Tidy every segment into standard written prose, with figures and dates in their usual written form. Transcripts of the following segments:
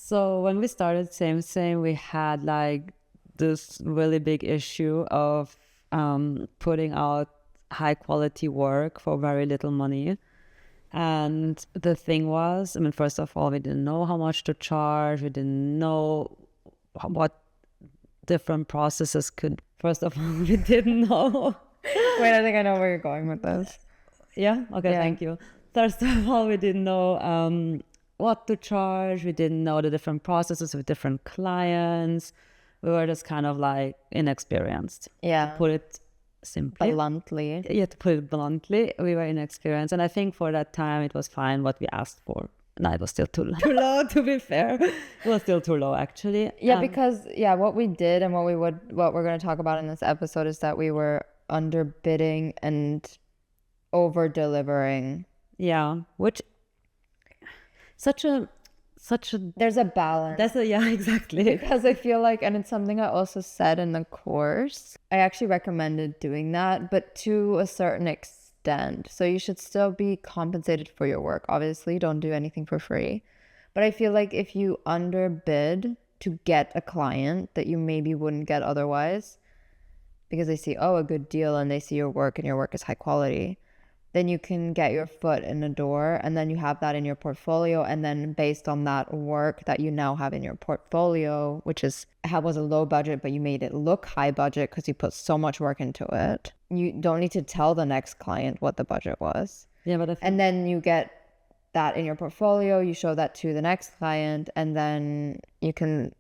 So when we started Same, we had like this really big issue of putting out high quality work for very little money. And the thing was, I mean, first of all, we didn't know how much to charge. We didn't know what different processes could. First of all, we didn't know. Wait, I think I know where you're going with this. Yeah? Okay, Yeah. thank you. First of all, we didn't know what to charge. We didn't know the different processes with different clients. We were just kind of like inexperienced. Yeah. To put it simply. Bluntly. Yeah, to put it bluntly, we were inexperienced. And I think for that time, it was fine what we asked for. No, it was still too low, to be fair. It was still too low, actually. Yeah, because what we did and what we're going to talk about in this episode is that we were underbidding and over delivering. Yeah, which such a there's a balance. Yeah, exactly. Because I feel like, and it's something I also said in the course, I actually recommended doing that, but to a certain extent. So you should still be compensated for your work. Obviously, don't do anything for free. But I feel like if you underbid to get a client that you maybe wouldn't get otherwise, because they see, oh, a good deal, and they see your work and your work is high quality, then you can get your foot in the door, and then you have that in your portfolio. And then based on that work that you now have in your portfolio, which was a low budget, but you made it look high budget because you put so much work into it, you don't need to tell the next client what the budget was. Yeah, but and then you get that in your portfolio, you show that to the next client, and then you can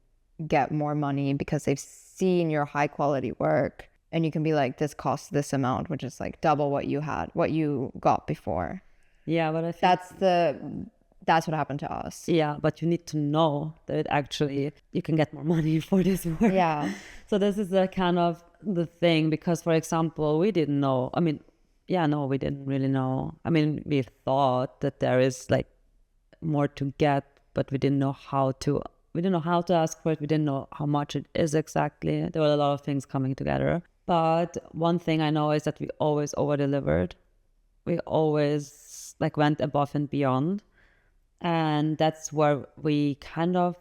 get more money because they've seen your high quality work. And you can be like, this costs this amount, which is like double what you got before. Yeah, but I think that's what happened to us. Yeah, but you need to know that actually you can get more money for this work. Yeah. So this is the kind of the thing, because, for example, we didn't know. I mean, we didn't really know. I mean, we thought that there is like more to get, but we didn't know how to. We didn't know how to ask for it. We didn't know how much it is exactly. There were a lot of things coming together. But one thing I know is that we always over-delivered. We always like went above and beyond. And that's where we kind of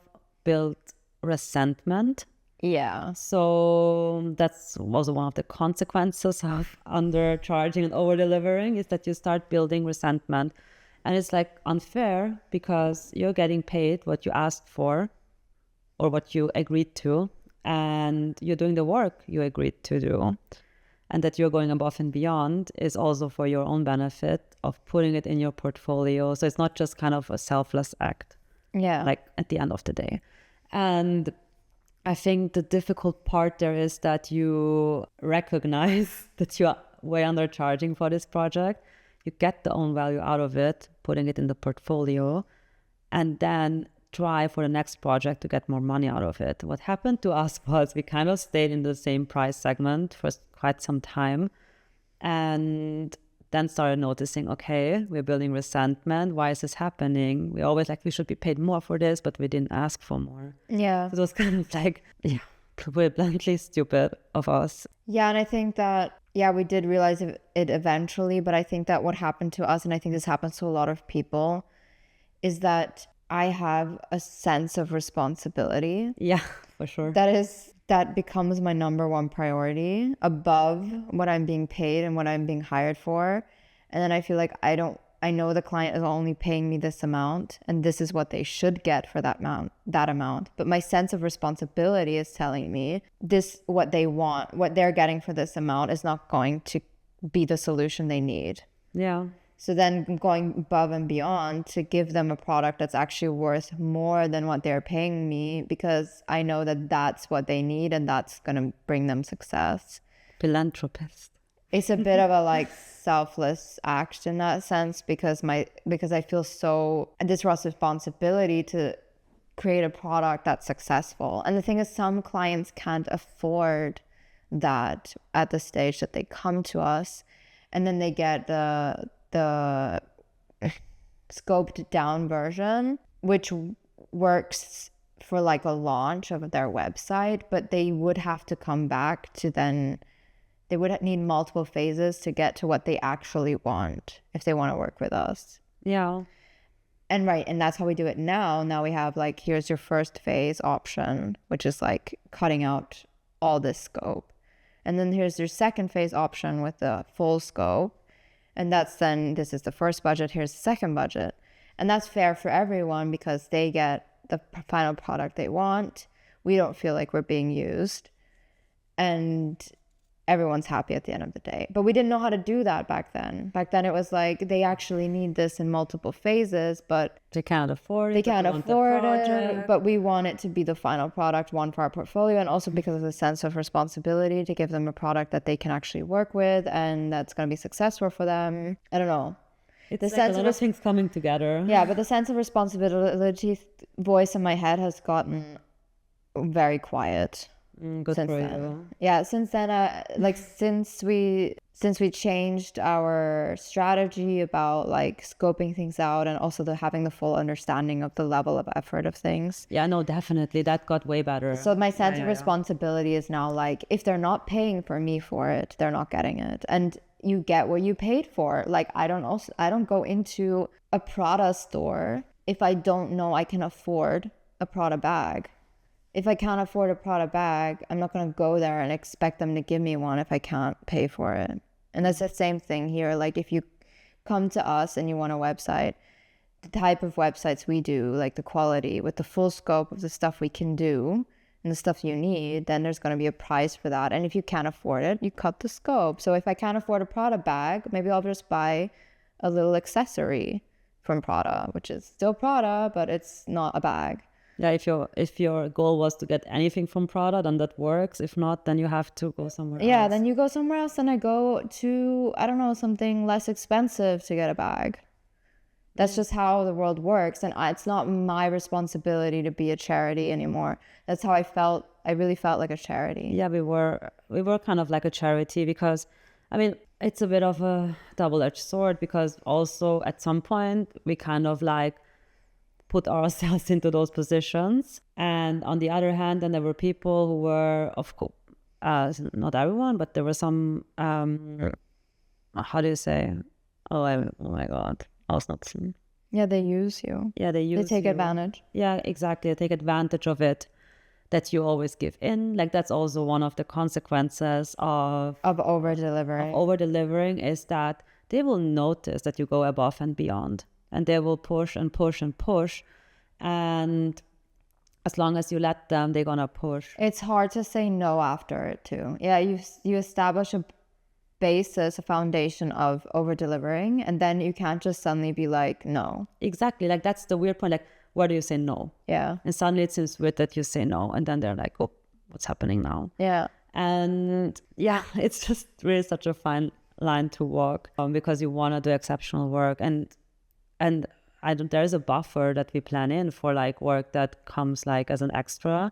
built resentment. Yeah. So that's also one of the consequences of undercharging and over-delivering, is that you start building resentment. And it's like unfair because you're getting paid what you asked for or what you agreed to. And you're doing the work you agreed to do, and that you're going above and beyond is also for your own benefit of putting it in your portfolio. So it's not just kind of a selfless act, like at the end of the day. And I think the difficult part there is that you recognize that you are way undercharging for this project. You get the own value out of it, putting it in the portfolio, and then try for the next project to get more money out of it. What happened to us was we kind of stayed in the same price segment for quite some time, and then started noticing, okay, we're building resentment. Why is this happening? We always we should be paid more for this, but we didn't ask for more. Yeah. So it was kind of like, bluntly stupid of us. Yeah, and I think that, we did realize it eventually, but I think that what happened to us, and I think this happens to a lot of people, is that I have a sense of responsibility. Yeah, for sure. That becomes my number one priority above what I'm being paid and what I'm being hired for. And then I feel like I know the client is only paying me this amount, and this is what they should get for that amount. But my sense of responsibility is telling me what they want, what they're getting for this amount is not going to be the solution they need. Yeah. So then going above and beyond to give them a product that's actually worth more than what they're paying me, because I know that that's what they need and that's going to bring them success. Philanthropist. It's a bit of a selfless act in that sense, because I feel this responsibility to create a product that's successful. And the thing is, some clients can't afford that at the stage that they come to us, and then they get the scoped down version, which works for a launch of their website, but they would have to come back to they would need multiple phases to get to what they actually want if they want to work with us. Yeah. And right, and that's how we do it now. Now we have like, here's your first phase option, which is like cutting out all this scope. And then here's your second phase option with the full scope. And that's then, this is the first budget, here's the second budget. And that's fair for everyone because they get the final product they want. We don't feel like we're being used. And everyone's happy at the end of the day. But we didn't know how to do that back then. Back then it was like, they actually need this in multiple phases, but They can't afford it. they can't want the afford it. project. But we want it to be the final product, one for our portfolio, and also because of the sense of responsibility to give them a product that they can actually work with and that's going to be successful for them. I don't know. It's The like sense a of lot of things coming together. Yeah, but the sense of responsibility voice in my head has gotten very quiet. Good Since for then. you. Yeah, since then, like since we changed our strategy about like scoping things out and also having the full understanding of the level of effort of things. Yeah, no, definitely. That got way better. So my sense of responsibility is now like, if they're not paying for me for it, they're not getting it. And you get what you paid for. Like I don't go into a Prada store if I don't know I can afford a Prada bag. If I can't afford a Prada bag, I'm not going to go there and expect them to give me one if I can't pay for it. And that's the same thing here. Like if you come to us and you want a website, the type of websites we do, like the quality with the full scope of the stuff we can do and the stuff you need, then there's going to be a price for that. And if you can't afford it, you cut the scope. So if I can't afford a Prada bag, maybe I'll just buy a little accessory from Prada, which is still Prada, but it's not a bag. Yeah, if your goal was to get anything from Prada, then that works. If not, then you have to go somewhere else. Yeah, then you go somewhere else and I go to, I don't know, something less expensive to get a bag. That's just how the world works. And it's not my responsibility to be a charity anymore. That's how I felt. I really felt like a charity. Yeah, we were kind of like a charity because, I mean, it's a bit of a double-edged sword because also at some point we kind of like put ourselves into those positions. And on the other hand, then there were people who were, of course, not everyone, but there were some, how do you say? Oh my God. Ausnutzen. Yeah, they use you. Yeah, they take advantage. Yeah, exactly. They take advantage of it, that you always give in. Like that's also one of the consequences of over-delivering. Over-delivering is that they will notice that you go above and beyond. And they will push and push and push. And as long as you let them, they're going to push. It's hard to say no after it too. Yeah, you establish a basis, a foundation of over-delivering. And then you can't just suddenly be like, no. Exactly. Like that's the weird point. Like, where do you say no? Yeah. And suddenly it seems weird that you say no. And then they're like, oh, what's happening now? Yeah. And yeah, it's just really such a fine line to walk because you want to do exceptional work. And there's a buffer that we plan in for like work that comes like as an extra.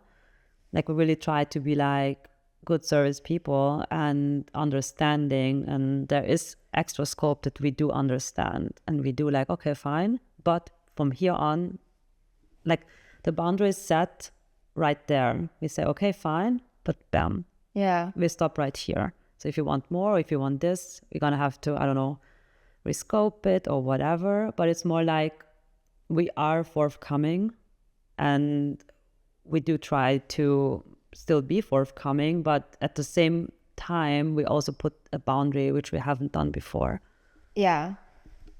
Like we really try to be like good service people and understanding, and there is extra scope that we do understand and we do like, okay, fine. But from here on, like the boundary is set right there. We say, okay, fine, but bam. Yeah. We stop right here. So if you want more, if you want this, we're going to have to, I don't know, rescope it or whatever, but it's more like we are forthcoming and we do try to still be forthcoming, but at the same time we also put a boundary which we haven't done before. Yeah.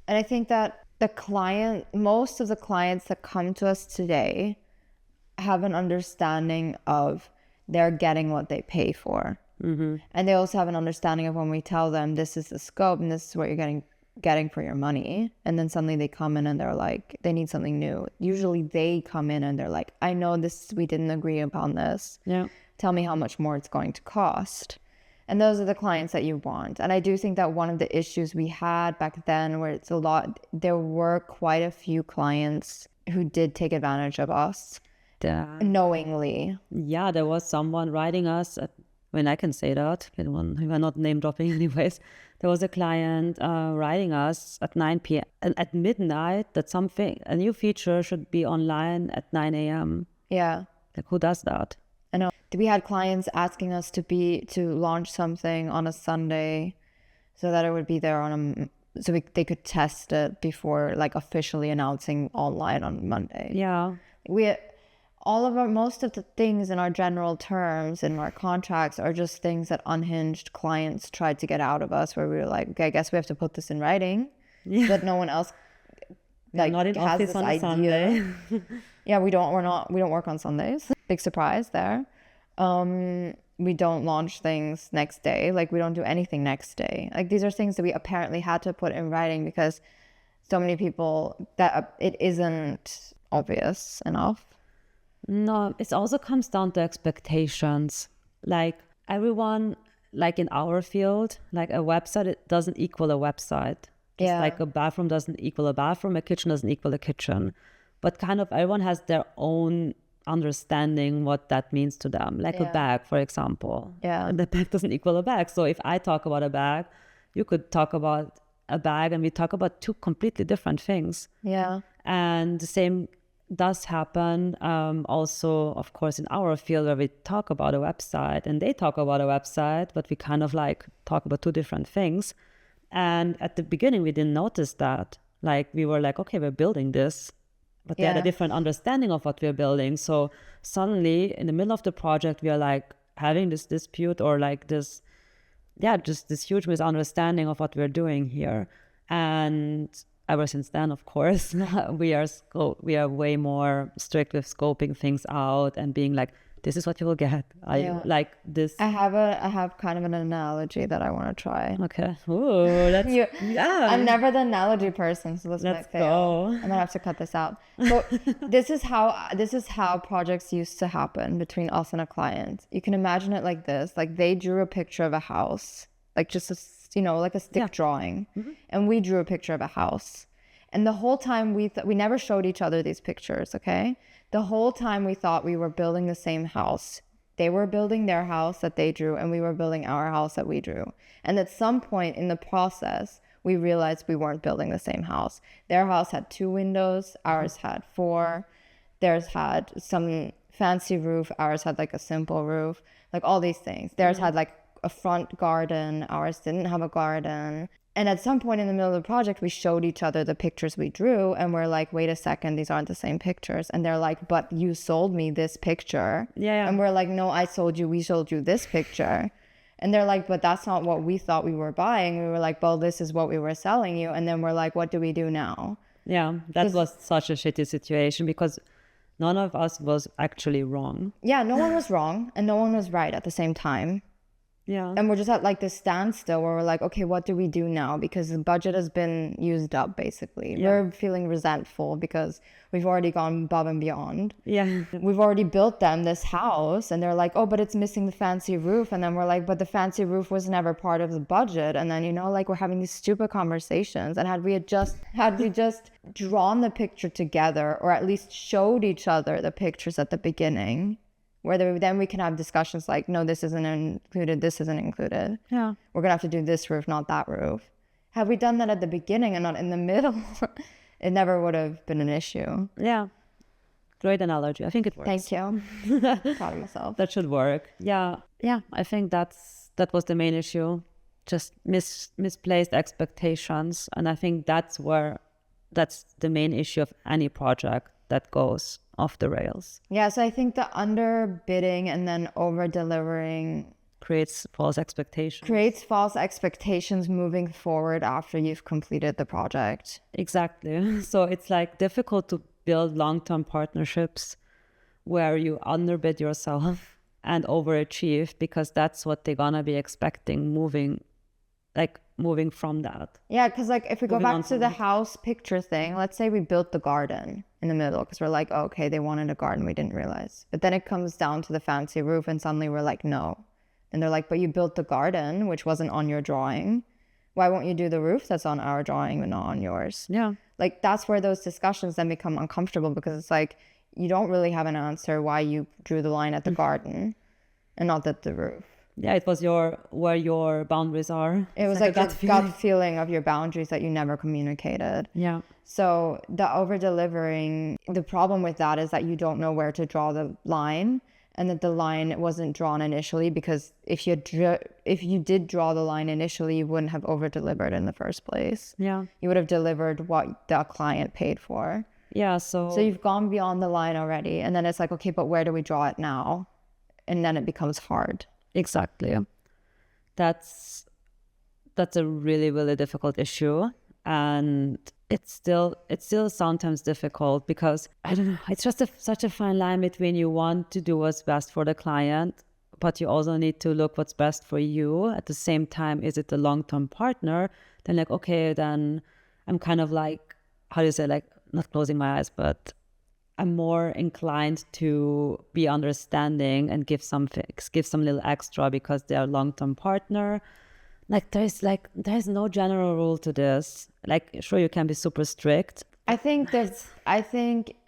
And I think that most of the clients that come to us today have an understanding of they're getting what they pay for. Mm-hmm. And they also have an understanding of when we tell them this is the scope and this is what you're getting for your money, and then suddenly they come in and they're like, they need something new. Usually they come in and they're like, I know this, we didn't agree upon this. Yeah. Tell me how much more it's going to cost. And those are the clients that you want. And I do think that one of the issues we had back then, where there were quite a few clients who did take advantage of us knowingly. Yeah, there was someone writing us I can say that, we're not name dropping anyways. There was a client writing us at 9 p.m. and at midnight that a new feature should be online at 9 a.m. Yeah. Like, who does that? I know. We had clients asking us to launch something on a Sunday so that it would be there on so they could test it before like officially announcing online on Monday. Yeah. Most of the things in our general terms in our contracts are just things that unhinged clients tried to get out of us, where we were like, okay, I guess we have to put this in writing, but no one else like not in has office this on a idea. Sunday. Yeah, we don't work on Sundays. Big surprise there. We don't launch things next day. Like we don't do anything next day. Like these are things that we apparently had to put in writing because so many people that it isn't obvious enough. No, it also comes down to expectations. Like everyone, like in our field, like a website, it doesn't equal a website. Just Yeah. like a bathroom doesn't equal a bathroom, a kitchen doesn't equal a kitchen. But kind of everyone has their own understanding what that means to them. Like a Yeah. bag, for example. Yeah. And the bag doesn't equal a bag. So if I talk about a bag, you could talk about a bag, and we talk about two completely different things. Yeah. And the same does happen also, of course, in our field, where we talk about a website and they talk about a website, but we kind of like talk about two different things. And at the beginning, we didn't notice that. Like we were like, okay, we're building this, but they had a Yeah. different understanding of what we're building. So suddenly in the middle of the project, we are like having this dispute or like this, yeah, just this huge misunderstanding of what we're doing here. And ever since then, of course, we are way more strict with scoping things out and being like, this is what you will get. Yeah. Like this. I have kind of an analogy that I want to try. Okay. Ooh, that's yeah. I'm never the analogy person, so this Let's might fail. go. I'm gonna have to cut this out. So this is how projects used to happen between us and a client. You can imagine it like this: like they drew a picture of a house, like just like a stick drawing, and we drew a picture of a house. And the whole time we never showed each other these pictures. Okay, the whole time we thought we were building the same house. They were building their house that they drew, and we were building our house that we drew. And at some point in the process, we realized we weren't building the same house. Their house had 2 windows, ours had 4. Theirs had some fancy roof, ours had like a simple roof, like all these things. Theirs had like a front garden, ours didn't have a garden. And at some point in the middle of the project, we showed each other the pictures we drew, and we're like, wait a second, these aren't the same pictures. And they're like, but you sold me this picture. Yeah. And we're like, no, we sold you this picture. And they're like, but that's not what we thought we were buying. We were like, well, this is what we were selling you. And then we're like, what do we do now? Yeah, that was such a shitty situation because none of us was actually wrong. Yeah, no one was wrong and no one was right at the same time. Yeah. And we're just at like this standstill where we're like, okay, what do we do now? Because the budget has been used up, basically. Yeah. We're feeling resentful because we've already gone above and beyond. Yeah. We've already built them this house, and they're like, oh, but it's missing the fancy roof. And then we're like, but the fancy roof was never part of the budget. And then, like we're having these stupid conversations. And had we just drawn the picture together, or at least showed each other the pictures at the beginning, then we can have discussions like, no, this isn't included, this isn't included. Yeah. We're going to have to do this roof, not that roof. Had we done that at the beginning and not in the middle, it never would have been an issue. Yeah. Great analogy. I think it works. Thank you. Proud of myself. That should work. Yeah. Yeah. I think that was the main issue. Just misplaced expectations. And I think that's the main issue of any project that goes off the rails. Yeah, so I think the underbidding and then over-delivering creates false expectations. Moving forward after you've completed the project. Exactly. So it's like difficult to build long-term partnerships where you underbid yourself and overachieve, because that's what they're gonna be expecting moving from that. Yeah, because like if we go back to the house picture thing, let's say we built the garden in the middle because we're like, oh, okay, they wanted a garden, we didn't realize. But then it comes down to the fancy roof and suddenly we're like, no. And they're like, but you built the garden, which wasn't on your drawing. Why won't you do the roof that's on our drawing but not on yours? Yeah. Like that's where those discussions then become uncomfortable, because it's like you don't really have an answer why you drew the line at the garden and not at the roof. Yeah, it was where your boundaries are. It was like a gut feeling of your boundaries that you never communicated. Yeah. So the over-delivering, the problem with that is that you don't know where to draw the line. and that the line wasn't drawn initially, because if you did draw the line initially, you wouldn't have over delivered in the first place. Yeah. You would have delivered what the client paid for. Yeah. So you've gone beyond the line already, and then it's like, okay, but where do we draw it now? And then it becomes hard. Exactly. That's a really, really difficult issue. And it's still sometimes difficult because, I don't know, it's just such a fine line between you want to do what's best for the client, but you also need to look what's best for you. At the same time, is it a long-term partner? Then like, okay, then I'm kind of like, how do you say, like, not closing my eyes, but I'm more inclined to be understanding and give some little extra because they're a long-term partner. Like there's no general rule to this. Like, sure, you can be super strict. I think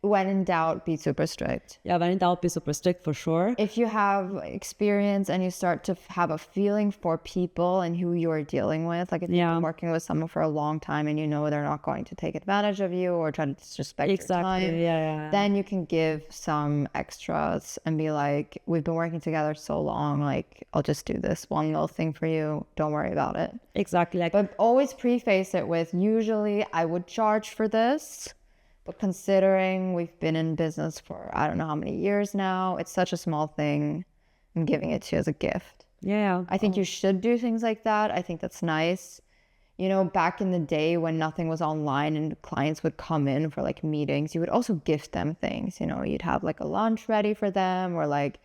when in doubt, be super strict. Yeah, when in doubt, be super strict for sure. If you have experience and you start to have a feeling for people and who you are dealing with, like if you've been working with someone for a long time and you know they're not going to take advantage of you or try to disrespect your time, then you can give some extras and be like, we've been working together so long, like I'll just do this one little thing for you. Don't worry about it. Exactly. But always preface it with, usually I would charge for this, but considering we've been in business for I don't know how many years now, it's such a small thing. I'm giving it to you as a gift. Yeah. I think you should do things like that. I think that's nice. You know, back in the day when nothing was online and clients would come in for like meetings, you would also gift them things. You know, you'd have like a lunch ready for them, or like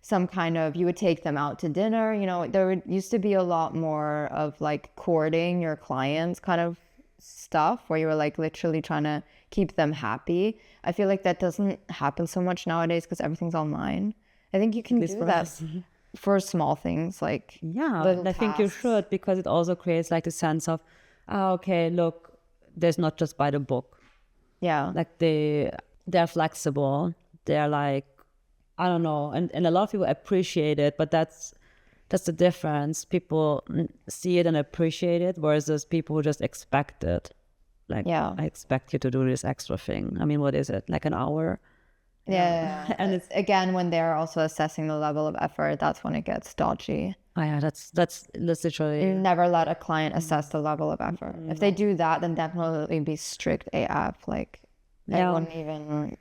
some kind of, you would take them out to dinner. You know, used to be a lot more of like courting your clients kind of stuff where you were like literally trying to keep them happy. I feel like that doesn't happen so much nowadays because everything's online. I think you can do that for small things, like I think you should, because it also creates like the sense of, okay, look, there's not just by the book. Yeah. Like they're flexible. They're like, I don't know, and a lot of people appreciate it, but that's the difference. People see it and appreciate it, versus people who just expect it. Like, I expect you to do this extra thing. I mean, what is it? Like an hour? Yeah. And it's, again, when they're also assessing the level of effort, that's when it gets dodgy. Oh yeah, that's literally. You never let a client assess the level of effort. If they do that, then definitely be strict AF. Like, I wouldn't even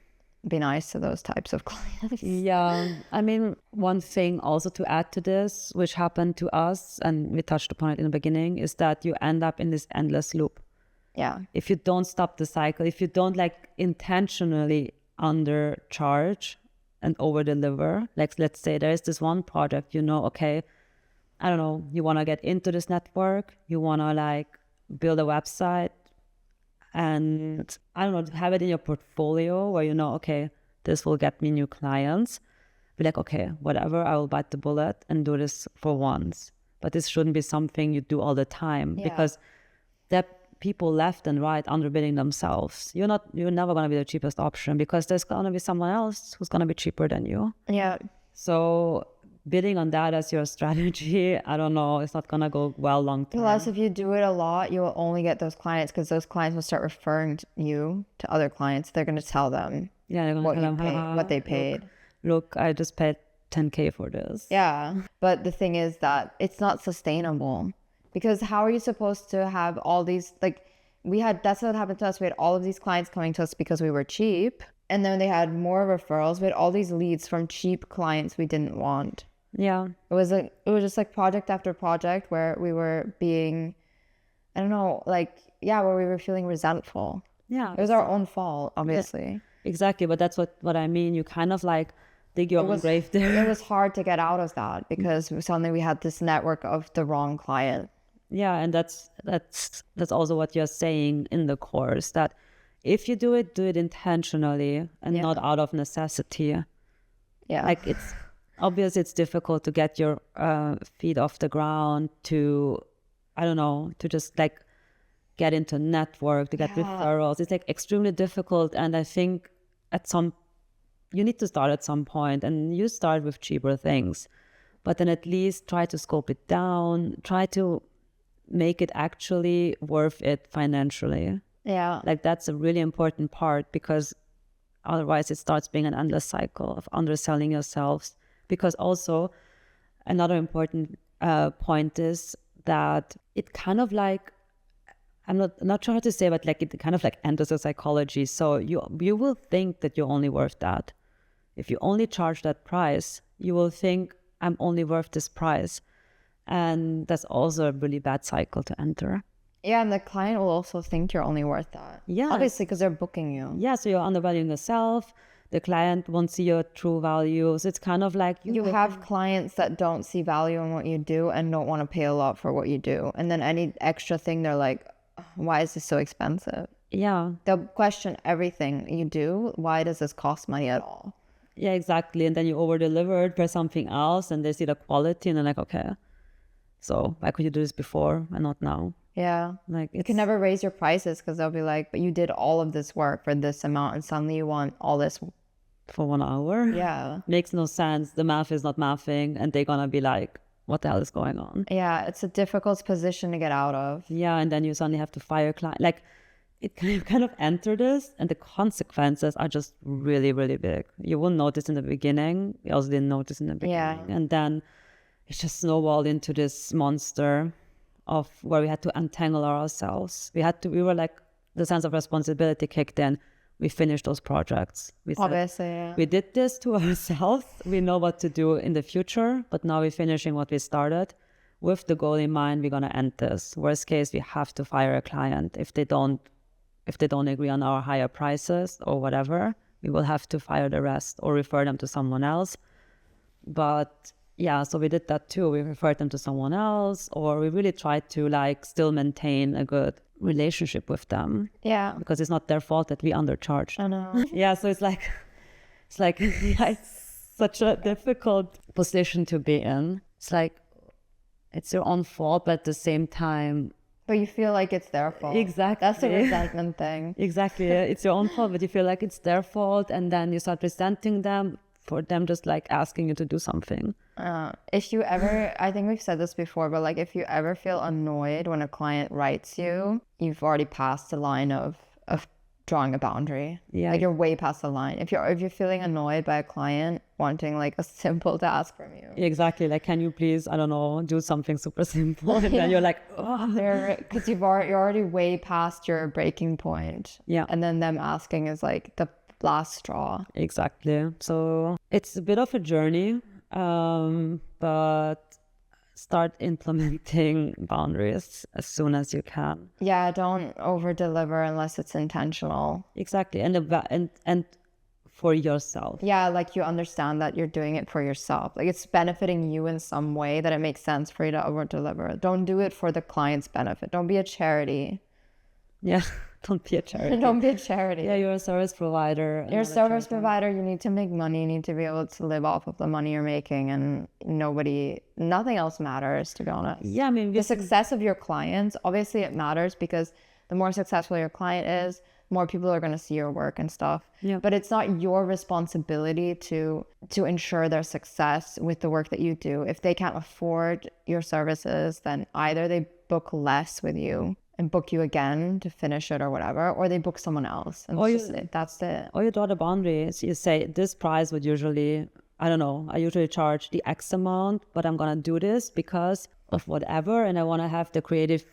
be nice to those types of clients. Yeah. I mean, one thing also to add to this, which happened to us, and we touched upon it in the beginning, is that you end up in this endless loop. Yeah. If you don't stop the cycle, if you don't like intentionally undercharge and over deliver, like let's say there is this one project, you know, okay, I don't know, you want to get into this network, you want to like build a website, and I don't know, have it in your portfolio where you know, okay, this will get me new clients. Be like, okay, whatever, I will bite the bullet and do this for once. But this shouldn't be something you do all the time, because there are people left and right underbidding themselves. You're never going to be the cheapest option, because there's going to be someone else who's going to be cheaper than you. Yeah. So bidding on that as your strategy, I don't know, it's not going to go well long term. Plus, if you do it a lot, you will only get those clients, because those clients will start referring you to other clients. They're going to tell them what they paid. Look, I just paid 10K for this. Yeah. But the thing is that it's not sustainable, because how are you supposed to have all these, like, that's what happened to us. We had all of these clients coming to us because we were cheap. And then they had more referrals. We had all these leads from cheap clients we didn't want. Yeah. It was just like project after project where we were being, I don't know, like, where we were feeling resentful. Yeah. It was our own fault, obviously. Exactly. But that's what I mean. You kind of like dig your own grave there. It was hard to get out of that, because suddenly we had this network of the wrong client. Yeah. And that's also what you're saying in the course, that if you do it intentionally and not out of necessity. Yeah. Like, it's obvious it's difficult to get your feet off the ground, to, I don't know, to just like get into network, to get referrals. It's like extremely difficult. And I think you need to start at some point, and you start with cheaper things, but then at least try to scope it down, try to make it actually worth it financially. Yeah. Like, that's a really important part, because Otherwise, it starts being an endless cycle of underselling yourselves. Because also, another important point is that it kind of like, I'm not sure how to say, but like it kind of like enters the psychology. So you will think that you're only worth that. If you only charge that price, you will think I'm only worth this price. And that's also a really bad cycle to enter. Yeah, and the client will also think you're only worth that. Yeah. Obviously, because they're booking you. Yeah, so you're undervaluing yourself. The client won't see your true value. So it's kind of like You have clients that don't see value in what you do and don't want to pay a lot for what you do. And then any extra thing, they're like, why is this so expensive? Yeah. They'll question everything you do. Why does this cost money at all? Yeah, exactly. And then you over-delivered for something else and they see the quality and they're like, okay, so why could you do this before and not now? Yeah. Like You can never raise your prices because they'll be like, but you did all of this work for this amount and suddenly you want all this. for 1 hour. Yeah. Makes no sense. The math is not mathing and they're gonna be like, what the hell is going on? Yeah, it's a difficult position to get out of. Yeah, and then you suddenly have to fire a client. Like it kind of enter this and the consequences are just really, really big. You won't notice in the beginning. You also didn't notice in the beginning. Yeah. And then it just snowballed into this monster of where we had to untangle ourselves. We were like, the sense of responsibility kicked in. We finished those projects. We said, Obviously, yeah. we did this to ourselves. We know what to do in the future, but now we're finishing what we started. With the goal in mind, we're gonna end this. Worst case, we have to fire a client if they don't agree on our higher prices or whatever. We will have to fire the rest or refer them to someone else. But yeah, so we did that too. We referred them to someone else, or we really tried to like still maintain a good relationship with them. Yeah. Because it's not their fault that we undercharged. I know. Yeah, so it's like yeah, it's such a difficult position to be in. It's like it's your own fault, but at the same time, But you feel like it's their fault. Exactly. That's the resentment thing. Exactly. It's your own fault, but you feel like it's their fault, and then you start resenting them for them just like asking you to do something. If you ever, I think we've said this before, but like if you ever feel annoyed when a client writes you, you've already passed the line of drawing a boundary. Yeah. Like you're way past the line. If you're feeling annoyed by a client wanting like a simple task from you. Exactly. Like, can you please, I don't know, do something super simple? And then you're like, oh. Because you're already way past your breaking point. Yeah. And then them asking is like the last straw. Exactly. So it's a bit of a journey, but start implementing boundaries as soon as you can. Yeah, don't over deliver unless it's intentional. Exactly. And for yourself. Yeah, like you understand that you're doing it for yourself. Like it's benefiting you in some way that it makes sense for you to over deliver. Don't do it for the client's benefit. Don't be a charity. Yeah. Don't be a charity. Don't be a charity. Yeah, you're a service provider. You're a service provider. You need to make money. You need to be able to live off of the money you're making, and nothing else matters, to be honest. Yeah, I mean, the success of your clients, obviously it matters because the more successful your client is, more people are going to see your work and stuff. Yeah. But it's not your responsibility to ensure their success with the work that you do. If they can't afford your services, then either they book less with you and book you again to finish it or whatever, or they book someone else. And that's it. Or you draw the boundaries. You say, this price would usually, I don't know, I usually charge the X amount, but I'm going to do this because of whatever, and I want to have the creative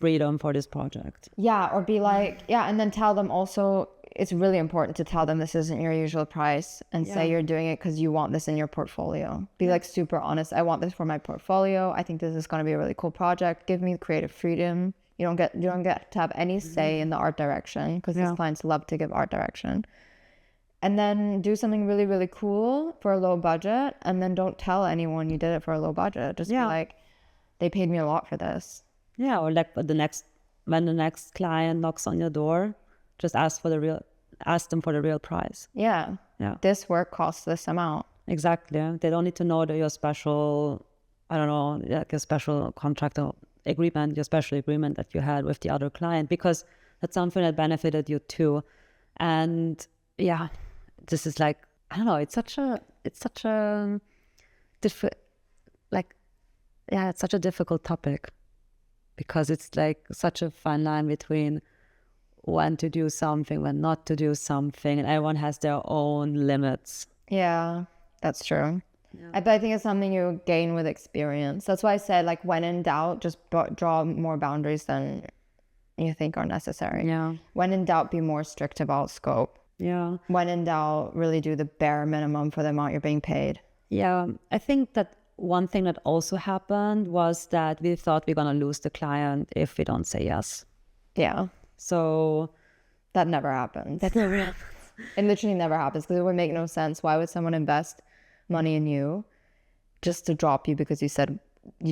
freedom for this project. Yeah, or be like, yeah, and then tell them also, it's really important to tell them this isn't your usual price and say you're doing it because you want this in your portfolio. Be like super honest. I want this for my portfolio. I think this is going to be a really cool project. Give me creative freedom. You don't get to have any say in the art direction because these clients love to give art direction. And then do something really, really cool for a low budget, and then don't tell anyone you did it for a low budget. Just be like, they paid me a lot for this. Yeah, or like when the next client knocks on your door, just ask them for the real price. Yeah. Yeah. This work costs this amount. Exactly. They don't need to know that you're special, I don't know, like a special contract or agreement, your special agreement that you had with the other client, because that's something that benefited you too. And yeah, this is like, I don't know, it's such a difficult topic, because it's like such a fine line between when to do something, when not to do something, and everyone has their own limits. Yeah, that's true. But I think it's something you gain with experience. That's why I said, like, when in doubt, just draw more boundaries than you think are necessary. Yeah. When in doubt, be more strict about scope. Yeah. When in doubt, really do the bare minimum for the amount you're being paid. Yeah. I think that one thing that also happened was that we thought we're going to lose the client if we don't say yes. Yeah. So that never happens. That never happens. It literally never happens because it would make no sense. Why would someone invest money in you just to drop you because you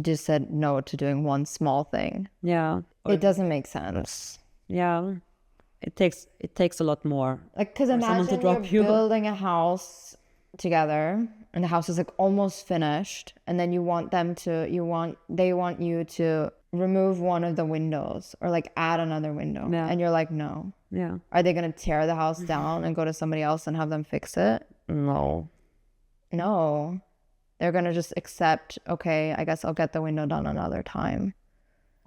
just said no to doing one small thing? Yeah. It doesn't make sense. Yeah. It takes a lot more. Like, because imagine you're building a house together and the house is like almost finished, and then they want you to remove one of the windows or like add another window. Yeah. And you're like, no. Yeah. Are they going to tear the house down and go to somebody else and have them fix it? No. They're going to just accept, okay, I guess I'll get the window done another time.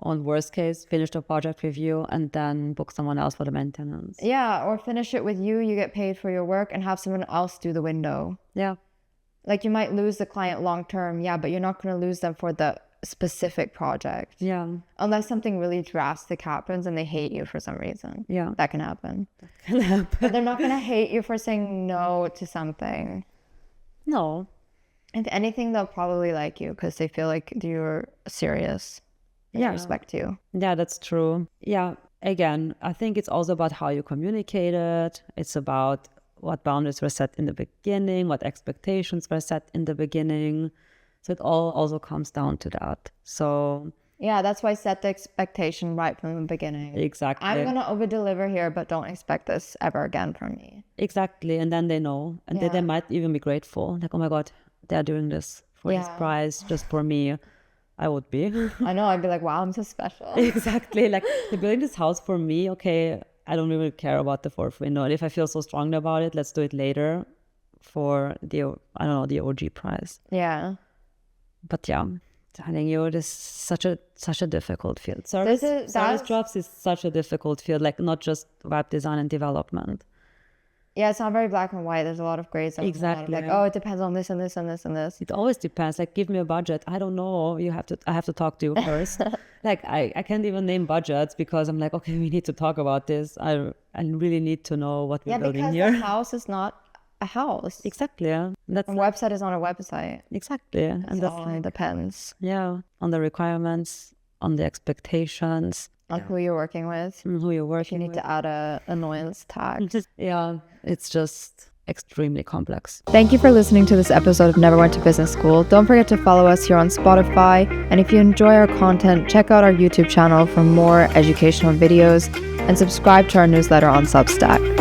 On worst case, finish the project with you and then book someone else for the maintenance. Yeah, or finish it with you get paid for your work, and have someone else do the window. Yeah. Like, you might lose the client long term, yeah, but you're not going to lose them for the specific project. Yeah. Unless something really drastic happens and they hate you for some reason. Yeah. That can happen. But they're not going to hate you for saying no to something. No. If anything, they'll probably like you because they feel like you're serious. They respect you. Yeah, that's true. Yeah. Again, I think it's also about how you communicate it. It's about what boundaries were set in the beginning, what expectations were set in the beginning. So it all also comes down to that. So yeah, that's why I set the expectation right from the beginning. Exactly. I'm going to over-deliver here, but don't expect this ever again from me. Exactly. And then they know. And they might even be grateful. Like, oh my God, they're doing this for this price just for me. I would be. I know. I'd be like, wow, I'm so special. Exactly. Like, they're building this house for me. Okay, I don't really care about the fourth window. And if I feel so strongly about it, let's do it later for the OG price. Yeah. But yeah, telling you, it is such a difficult field. Service jobs is such a difficult field, like not just web design and development. Yeah, it's not very black and white. There's a lot of gray zones. Exactly. Like, oh, it depends on this and this and this and this. It always depends. Like, give me a budget. I don't know. I have to talk to you first. Like, I can't even name budgets because I'm like, okay, we need to talk about this. I really need to know what we're building here. Yeah, because the house is not a house. Exactly. Yeah. A website is not a website. Exactly. And that all depends. Yeah. On the requirements, on the expectations. On who you're working with. Who you're working with. You need to add a annoyance tag. Yeah. It's just extremely complex. Thank you for listening to this episode of Never Went to Business School. Don't forget to follow us here on Spotify. And if you enjoy our content, check out our YouTube channel for more educational videos and subscribe to our newsletter on Substack.